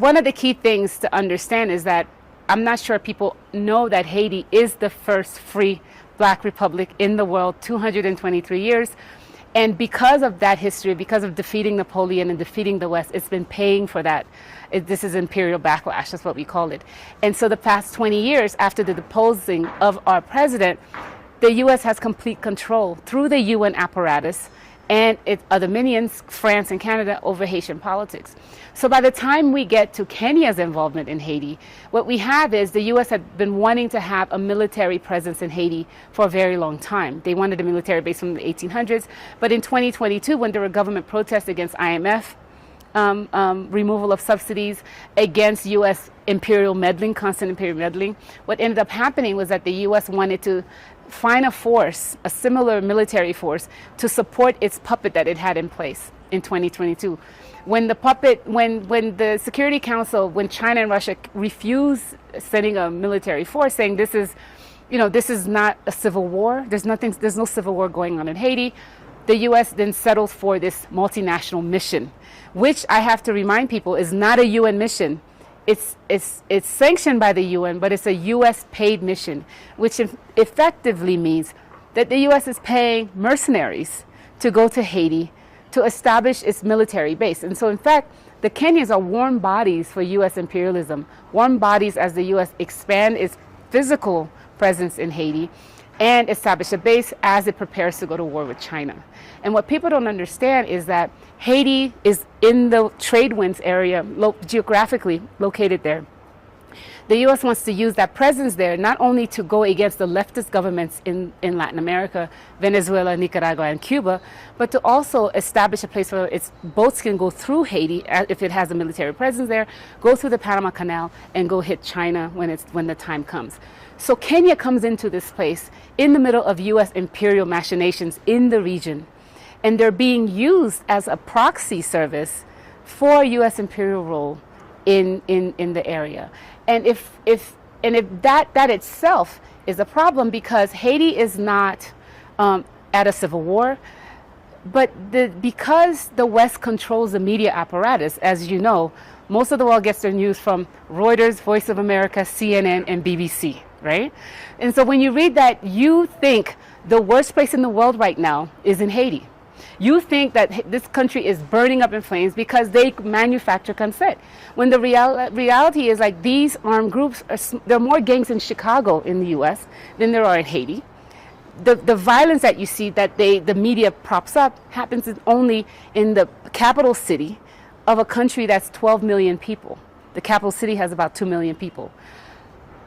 one of the key things to understand is that I'm not sure people know that Haiti is the first free black republic in the world, 223 years. And because of that history, because of defeating Napoleon and defeating the West, it's been paying for that. This is imperial backlash, that's what we call it. And so the past 20 years after the deposing of our president, the U.S. has complete control through the UN apparatus and its other minions, France and Canada, over Haitian politics. So by the time we get to Kenya's involvement in Haiti, what we have is the U.S. had been wanting to have a military presence in Haiti for a very long time. They wanted a military base from the 1800s, but in 2022, when there were government protests against IMF, removal of subsidies, against U.S. imperial meddling, constant imperial meddling, what ended up happening was that the U.S. wanted to find a force, a similar military force, to support its puppet that it had in place in 2022. When the puppet, when the Security Council, when China and Russia refused sending a military force, saying this is, this is not a civil war, there's no civil war going on in Haiti, the U.S. then settled for this multinational mission, which I have to remind people is not a UN mission. It's sanctioned by the UN, but it's a U.S. paid mission, which effectively means that the U.S. is paying mercenaries to go to Haiti to establish its military base. And so, in fact, the Kenyans are warm bodies for U.S. imperialism, warm bodies as the U.S. expand its physical presence in Haiti and establish a base as it prepares to go to war with China. And what people don't understand is that Haiti is in the trade winds area, geographically located there. The U.S. wants to use that presence there not only to go against the leftist governments in Latin America, Venezuela, Nicaragua, and Cuba, but to also establish a place where its boats can go through Haiti, if it has a military presence there, go through the Panama Canal, and go hit China when the time comes. So Kenya comes into this place in the middle of U.S. imperial machinations in the region, and they're being used as a proxy service for U.S. imperial role in the area. And if that itself is a problem, because Haiti is not at a civil war, but because the West controls the media apparatus, as you know, most of the world gets their news from Reuters, Voice of America, CNN, and BBC, right? And so when you read that, you think the worst place in the world right now is in Haiti. You think that this country is burning up in flames because they manufacture consent. When the reality is, like, these armed groups, there are more gangs in Chicago in the U.S. than there are in Haiti. The violence that you see that the media props up happens only in the capital city of a country that's 12 million people. The capital city has about 2 million people.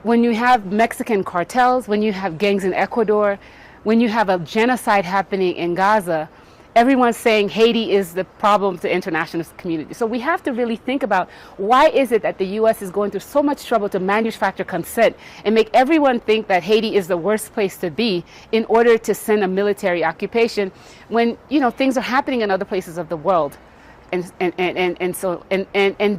When you have Mexican cartels, when you have gangs in Ecuador, when you have a genocide happening in Gaza, everyone's saying Haiti is the problem to the international community. So we have to really think about, why is it that the U.S. is going through so much trouble to manufacture consent and make everyone think that Haiti is the worst place to be in order to send a military occupation when, things are happening in other places of the world. And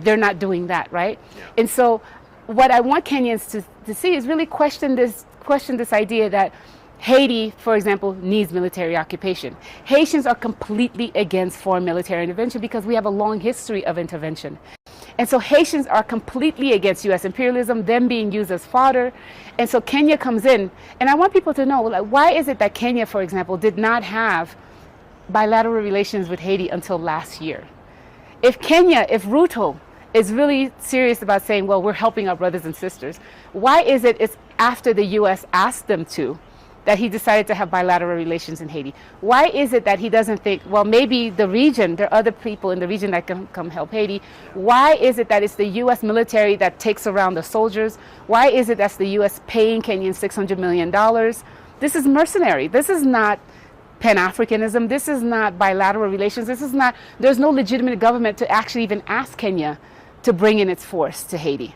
they're not doing that, right? Yeah. And so what I want Kenyans to see is really question this idea that Haiti, for example, needs military occupation. Haitians are completely against foreign military intervention because we have a long history of intervention. And so Haitians are completely against U.S. imperialism, them being used as fodder. And so Kenya comes in, and I want people to know, like, why is it that Kenya, for example, did not have bilateral relations with Haiti until last year? If Ruto is really serious about saying, well, we're helping our brothers and sisters, why is it's after the U.S. asked them to, that he decided to have bilateral relations in Haiti? Why is it that he doesn't think, well, maybe the region, there are other people in the region that can come help Haiti? Why is it that it's the U.S. military that takes around the soldiers? Why is it that's the U.S. paying Kenyans $600 million? This is mercenary. This is not Pan-Africanism. This is not bilateral relations. There's no legitimate government to actually even ask Kenya to bring in its force to Haiti.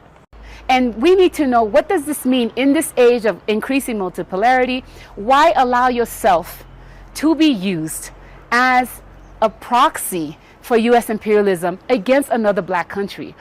And we need to know, what does this mean in this age of increasing multipolarity? Why allow yourself to be used as a proxy for U.S. imperialism against another black country?